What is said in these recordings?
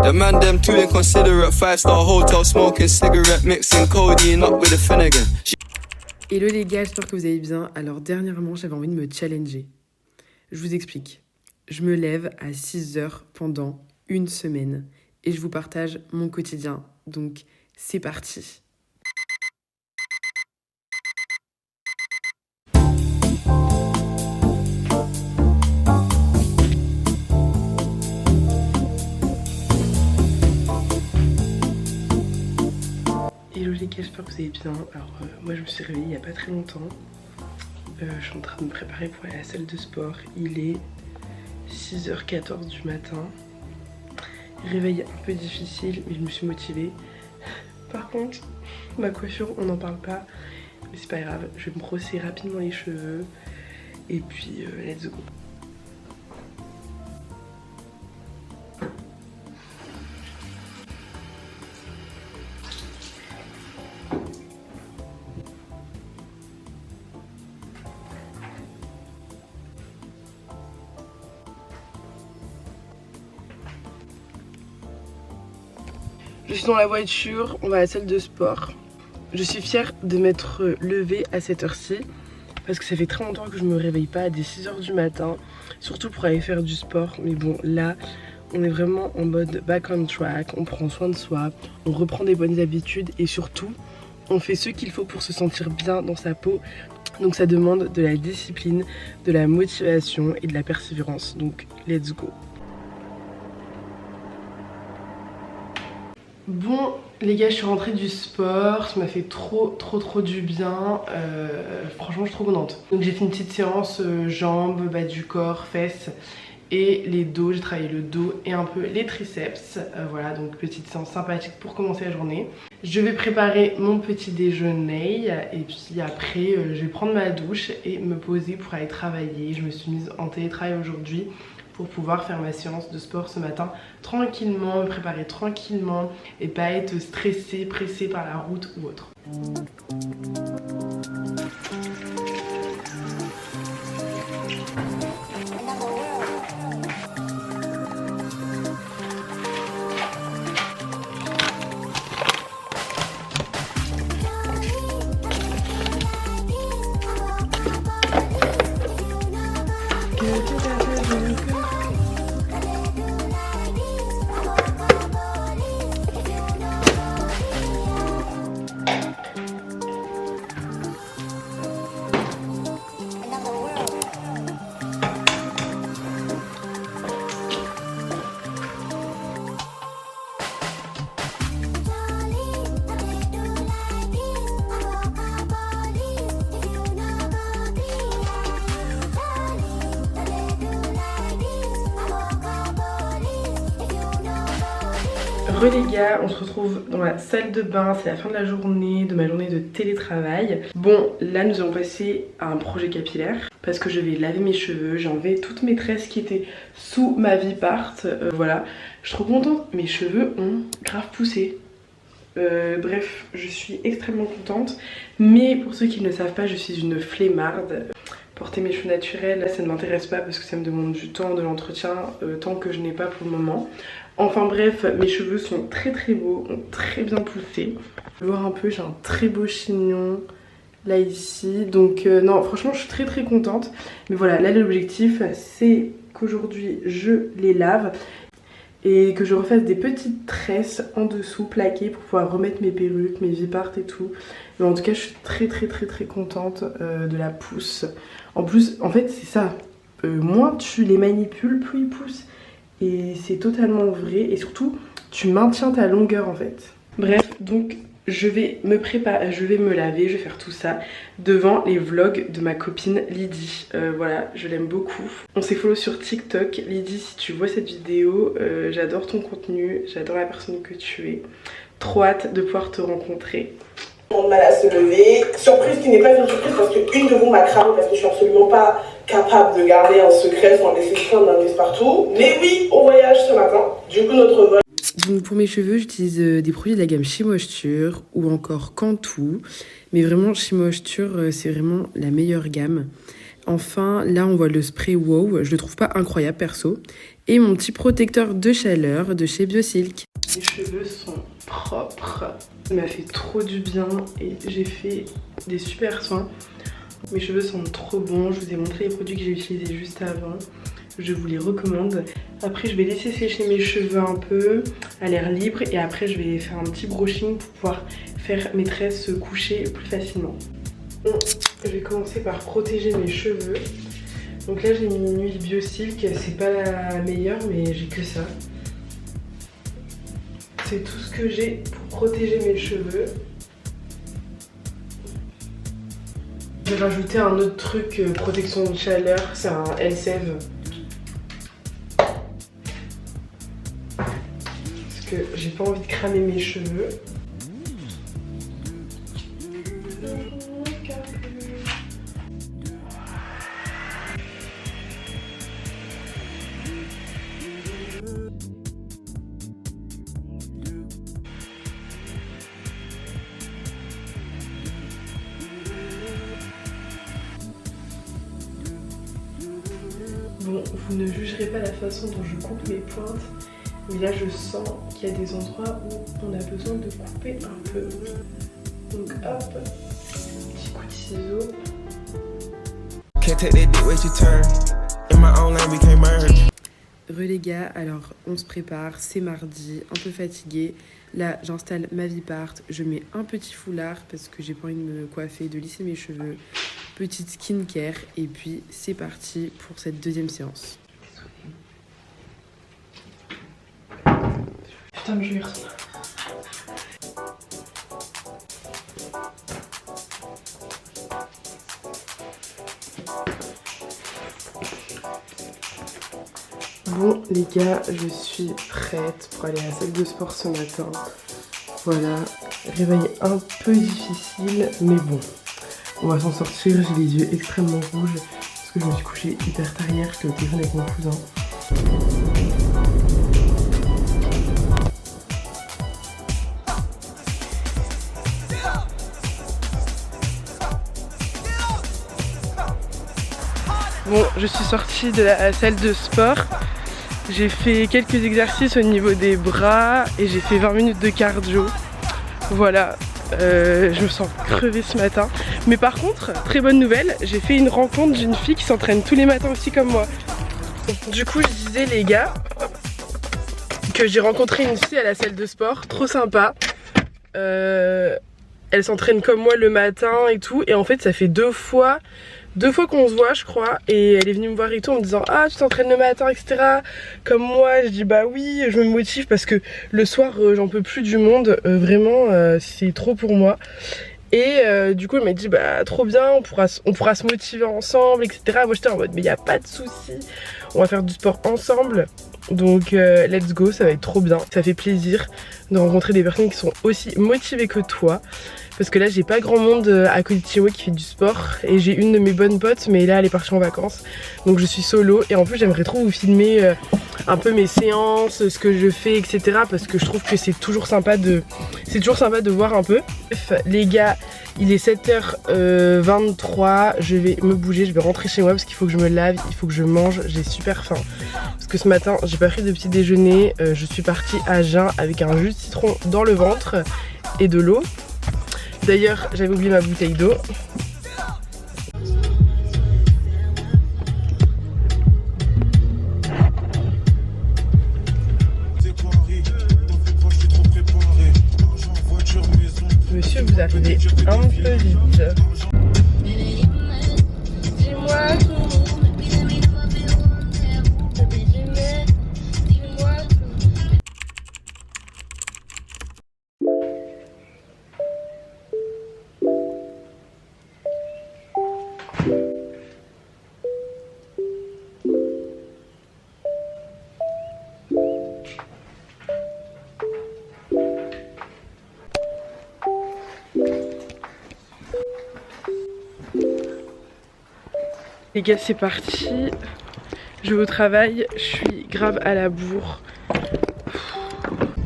The man them too inconsiderate, 5-star hotel smoking cigarette, mixing codeine up with a Finnegan. Hello les gars, j'espère que vous allez bien. Alors dernièrement, j'avais envie de me challenger. Je vous explique. Je me lève à 6h pendant une semaine et je vous partage mon quotidien. Donc c'est parti. Hello les gars, j'espère que vous allez bien. Alors moi je me suis réveillée il n'y a pas très longtemps. Je suis en train de me préparer pour aller à la salle de sport. Il est 6h14 du matin. Réveil un peu difficile, mais je me suis motivée. Par contre, ma coiffure, on n'en parle pas. Mais c'est pas grave, je vais me brosser rapidement les cheveux. Et puis, let's go. Je suis dans la voiture, on va à la salle de sport. Je suis fière de m'être levée à cette heure-ci parce que ça fait très longtemps que je me réveille pas dès 6h du matin, surtout pour aller faire du sport. Mais bon, là, on est vraiment en mode back on track, on prend soin de soi, on reprend des bonnes habitudes et surtout, on fait ce qu'il faut pour se sentir bien dans sa peau. Donc ça demande de la discipline, de la motivation et de la persévérance. Donc, let's go. Bon les gars, je suis rentrée du sport, ça m'a fait trop du bien, franchement je suis trop contente. Donc j'ai fait une petite séance jambes, bas du corps, fesses et les dos, j'ai travaillé le dos et un peu les triceps, voilà, donc petite séance sympathique pour commencer la journée. Je vais préparer mon petit déjeuner et puis après je vais prendre ma douche et me poser pour aller travailler. Je me suis mise en télétravail aujourd'hui pour pouvoir faire ma séance de sport ce matin tranquillement, me préparer tranquillement et pas être stressée, pressée par la route ou autre. Les gars, on se retrouve dans la salle de bain, c'est la fin de la journée, de ma journée de télétravail. Bon, là nous allons passer à un projet capillaire parce que je vais laver mes cheveux, j'ai enlevé toutes mes tresses qui étaient sous ma Vipart, voilà. Je suis trop contente, mes cheveux ont grave poussé. Bref, je suis extrêmement contente, mais pour ceux qui ne le savent pas, je suis une flemmarde. Porter mes cheveux naturels, ça ne m'intéresse pas parce que ça me demande du temps, de l'entretien, tant que je n'ai pas pour le moment. Enfin bref, mes cheveux sont très beaux, ont très bien poussé. Vous pouvez voir un peu, j'ai un très beau chignon là ici. Donc non, franchement je suis très contente. Mais voilà, là l'objectif c'est qu'aujourd'hui je les lave et que je refasse des petites tresses en dessous plaquées pour pouvoir remettre mes perruques, mes Vipart et tout. Mais en tout cas je suis très contente de la pousse. En plus, en fait c'est ça, moins tu les manipules, plus ils poussent. Et c'est totalement vrai et surtout tu maintiens ta longueur en fait. Bref, donc je vais me préparer, je vais me laver, je vais faire tout ça devant les vlogs de ma copine Lydie. Voilà, je l'aime beaucoup. On s'est follow sur TikTok. Lydie, si tu vois cette vidéo, j'adore ton contenu, j'adore la personne que tu es. Trop hâte de pouvoir te rencontrer. On a mal à se lever. Surprise qui n'est pas une surprise parce qu'une de vous m'a cramé parce que je suis absolument pas capable de garder un secret sans laisser plein d'indices partout. Mais oui, on voyage ce matin. Du coup, notre vol. Donc pour mes cheveux, j'utilise des produits de la gamme Chez Moisture ou encore Cantu. Mais vraiment, Chez Moisture, c'est vraiment la meilleure gamme. Enfin, là on voit le spray Wow, je le trouve pas incroyable perso. Et mon petit protecteur de chaleur de chez Biosilk. Les cheveux sont propres, ça m'a fait trop du bien et j'ai fait des super soins. Mes cheveux sont trop bons, je vous ai montré les produits que j'ai utilisés juste avant. Je vous les recommande. Après je vais laisser sécher mes cheveux un peu à l'air libre et après je vais faire un petit brushing pour pouvoir faire mes tresses se coucher plus facilement. Je vais commencer par protéger mes cheveux. Donc là j'ai mis une huile Biosilk, c'est pas la meilleure mais j'ai que ça. C'est tout ce que j'ai pour protéger mes cheveux. Je vais rajouter un autre truc, protection de chaleur, c'est un Elseve. Parce que j'ai pas envie de cramer mes cheveux. Bon, vous ne jugerez pas la façon dont je coupe mes pointes, mais là je sens qu'il y a des endroits où on a besoin de couper un peu. Donc hop, petit coup de ciseau. Les gars, alors on se prépare, c'est mardi, un peu fatiguée. Là j'installe ma Vipart, je mets un petit foulard parce que j'ai pas envie de me coiffer, de lisser mes cheveux. Petite skincare et puis c'est parti pour cette deuxième séance. Putain mais je vais retourner. Bon les gars, je suis prête pour aller à la salle de sport ce matin. Voilà, réveil un peu difficile mais bon. On va s'en sortir, j'ai les yeux extrêmement rouges parce que je me suis couchée hyper tard hier, j'étais au téléphone avec mon cousin. Bon, je suis sortie de la salle de sport. J'ai fait quelques exercices au niveau des bras et j'ai fait 20 minutes de cardio. Voilà. Je me sens crevée ce matin. Mais par contre, très bonne nouvelle, j'ai fait une rencontre d'une fille qui s'entraîne tous les matins aussi comme moi. Du coup, je disais les gars que j'ai rencontré une fille à la salle de sport, trop sympa. Elle s'entraîne comme moi le matin et tout. Et en fait, ça fait deux fois qu'on se voit je crois, et elle est venue me voir et tout en me disant ah tu t'entraînes le matin etc comme moi. Je dis bah oui, je me motive parce que le soir j'en peux plus du monde, vraiment c'est trop pour moi. Et du coup elle m'a dit bah trop bien, on pourra se motiver ensemble etc. Moi j'étais en mode mais y a pas de souci, on va faire du sport ensemble. Donc let's go, ça va être trop bien. Ça fait plaisir de rencontrer des personnes qui sont aussi motivées que toi. Parce que là j'ai pas grand monde à côté de chez moi qui fait du sport. Et j'ai une de mes bonnes potes mais là elle est partie en vacances. Donc je suis solo et en plus j'aimerais trop vous filmer un peu mes séances, ce que je fais etc. Parce que je trouve que c'est toujours sympa de voir un peu. Bref les gars, il est 7h23, je vais me bouger, je vais rentrer chez moi parce qu'il faut que je me lave, il faut que je mange, j'ai super faim. Parce que ce matin j'ai pas pris de petit déjeuner, je suis partie à jeun avec un jus de citron dans le ventre et de l'eau. D'ailleurs j'avais oublié ma bouteille d'eau. Monsieur, vous arrivez un peu vite. Dis-moi tout. Dis-moi tout. Les gars c'est parti, je vais au travail, je suis grave à la bourre.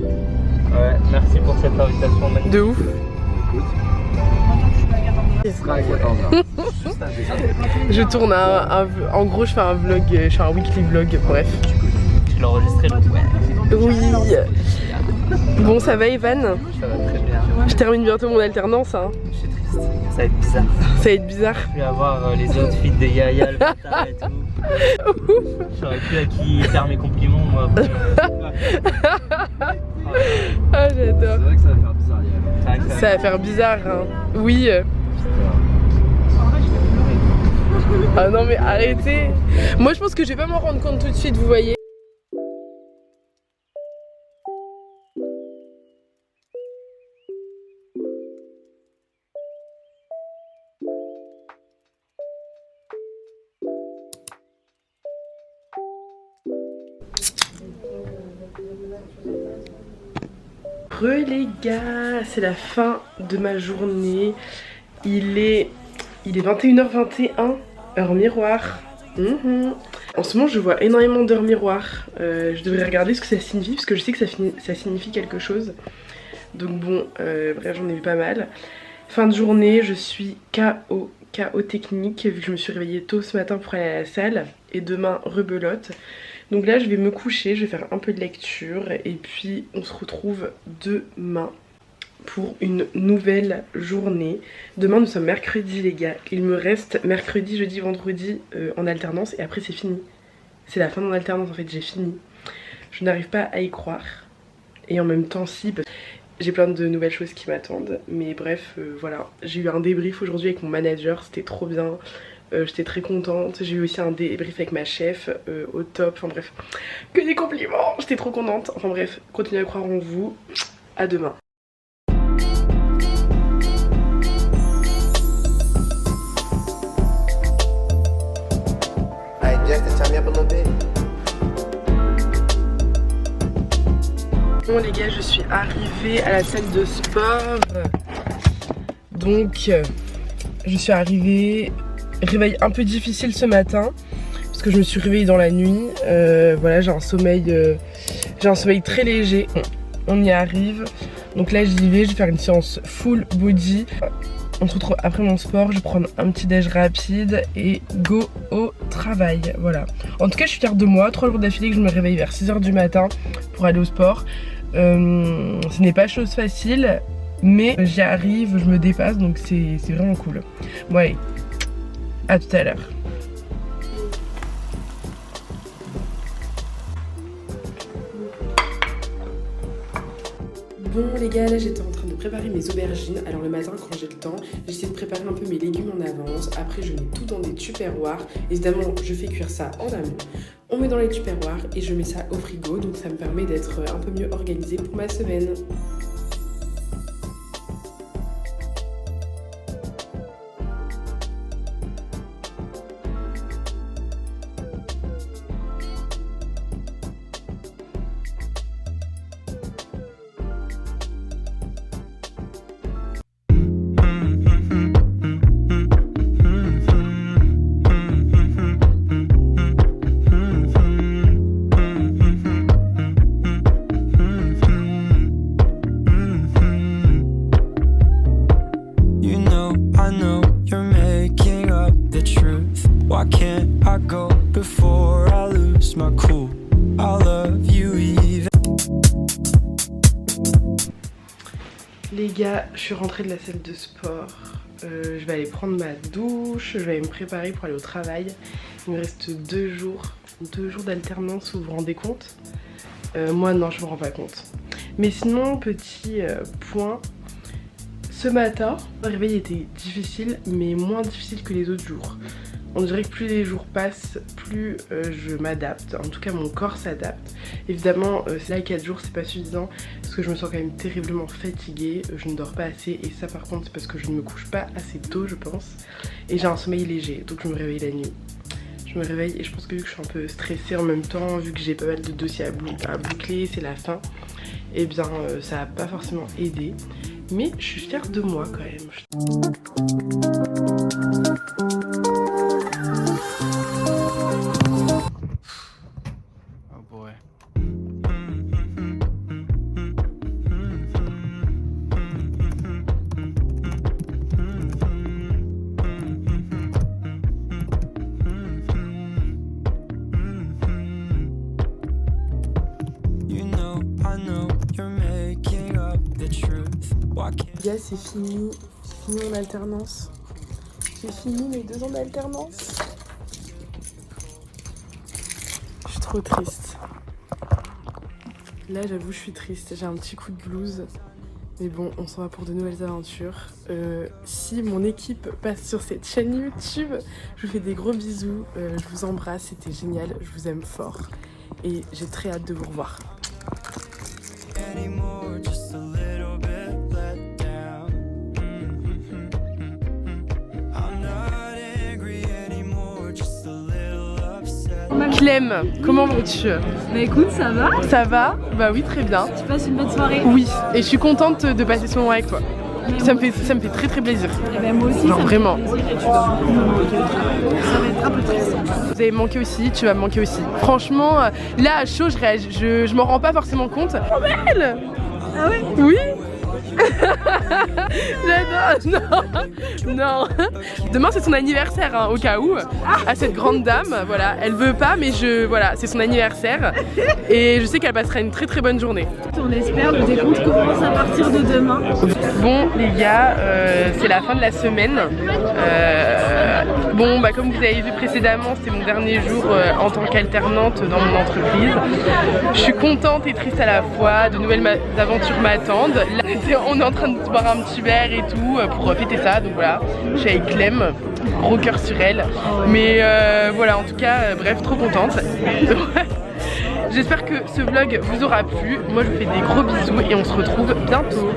Ouais, merci pour cette invitation magnifique. De ouf. Il sera à 14h. Je tourne en gros, je fais un vlog, je fais un weekly vlog, bref. Je l'ai enregistré l'autre fois. Oui. Bon, ça va, Evan? Ça va très bien. Je termine bientôt mon alternance. Hein. Je suis triste. Ça va être bizarre. Ça va être bizarre. Je vais avoir les outfits des yaya, le pétard et tout. J'aurais pu à qui faire mes compliments, moi. Ah, j'adore. C'est vrai que ça va faire bizarre, Yael. Ça va faire bizarre, hein. Oui. Ah non mais arrêtez. Moi je pense que je vais pas m'en rendre compte tout de suite, vous voyez. Les gars, c'est la fin de ma journée. Il est 21h21, heure miroir. En ce moment je vois énormément d'heures miroir. Je devrais regarder ce que ça signifie parce que je sais que ça signifie quelque chose. Donc bon, bref, j'en ai vu pas mal. Fin de journée, je suis KO technique vu que je me suis réveillée tôt ce matin pour aller à la salle. Et demain rebelote. Donc là je vais me coucher, je vais faire un peu de lecture. Et puis on se retrouve demain pour une nouvelle journée. Demain nous sommes mercredi les gars. Il me reste mercredi, jeudi, vendredi en alternance. Et après c'est fini. C'est la fin de mon alternance en fait, j'ai fini. Je n'arrive pas à y croire. Et en même temps si, parce que j'ai plein de nouvelles choses qui m'attendent. Mais bref, voilà. J'ai eu un débrief aujourd'hui avec mon manager, c'était trop bien. J'étais très contente. J'ai eu aussi un débrief avec ma chef au top. Enfin bref, que des compliments. J'étais trop contente. Enfin bref, continuez à croire en vous. À demain. Bon les gars, je suis arrivée à la salle de sport. Donc je suis arrivée. Réveil un peu difficile ce matin parce que je me suis réveillée dans la nuit. Voilà, j'ai un sommeil très léger. On y arrive. Donc là j'y vais, je vais faire une séance full body. On se retrouve après mon sport, je vais prendre un petit déj rapide et go au travail. Voilà. En tout cas je suis fière de moi. 3 jours d'affilée que je me réveille vers 6h du matin pour aller au sport. Ce n'est pas chose facile, mais j'y arrive, je me dépasse, donc c'est vraiment cool. Bon allez, à tout à l'heure. Bon les gars, là j'étais en train de préparer mes aubergines. Alors le matin quand j'ai le temps, j'essaie de préparer un peu mes légumes en avance. Après je mets tout dans des tupperwares. Évidemment je fais cuire ça en amont. On met dans les tupperwares et je mets ça au frigo. Donc ça me permet d'être un peu mieux organisée pour ma semaine. Why can't I go before I lose my cool? I love you even. Les gars, je suis rentrée de la salle de sport. Je vais aller prendre ma douche, je vais aller me préparer pour aller au travail. Il me reste 2 jours d'alternance, vous vous rendez compte? Moi non, je me rends pas compte. Mais sinon, petit point. Ce matin, le réveil était difficile, mais moins difficile que les autres jours. On dirait que plus les jours passent, plus je m'adapte. En tout cas, mon corps s'adapte. Évidemment, là, 4 jours, c'est pas suffisant parce que je me sens quand même terriblement fatiguée. Je ne dors pas assez et ça, par contre, c'est parce que je ne me couche pas assez tôt, je pense. Et j'ai un sommeil léger, donc je me réveille la nuit. Je me réveille et je pense que vu que je suis un peu stressée en même temps, vu que j'ai pas mal de dossiers à boucler, c'est la fin, et bien ça n'a pas forcément aidé. Mais je suis fière de moi quand même. Oh boy. Why can't Les gars, c'est fini mon alternance. J'ai fini mes 2 ans d'alternance. Je suis trop triste. Là, j'avoue, je suis triste. J'ai un petit coup de blues. Mais bon, on s'en va pour de nouvelles aventures. Si mon équipe passe sur cette chaîne YouTube, je vous fais des gros bisous. Je vous embrasse, c'était génial. Je vous aime fort. Et j'ai très hâte de vous revoir. anymore, just a little bit let down. I'm not angry anymore, just a little upset. Clem, comment vas-tu? Bah écoute, ça va? Ça va? Bah oui, très bien. Tu passes une bonne soirée? Oui, et je suis contente de passer ce moment avec toi. Ça me fait très très plaisir. Et ben moi aussi, Genre ça me vraiment. fait plaisir et tu vas beaucoup me manquer. Ça va être un peu triste. Vous avez manqué aussi, tu vas me manquer aussi. Franchement, là à chaud, je m'en rends pas forcément compte. Trop belle! Ah ouais? Oui. J'adore. Non. Demain c'est son anniversaire, hein, au cas où. À cette grande dame, voilà. Elle veut pas, mais voilà, c'est son anniversaire. Et je sais qu'elle passera une très très bonne journée. On espère, le décompte commence à partir de demain. Bon les gars, c'est la fin de la semaine. Bon bah comme vous avez vu précédemment, c'est mon dernier jour en tant qu'alternante dans mon entreprise. Je suis contente et triste à la fois, de nouvelles aventures m'attendent. Là, on est en train de boire un petit verre et tout pour fêter ça, donc voilà. Je suis avec Clem, gros cœur sur elle. Mais voilà, en tout cas, bref, trop contente. J'espère que ce vlog vous aura plu. Moi je vous fais des gros bisous et on se retrouve bientôt.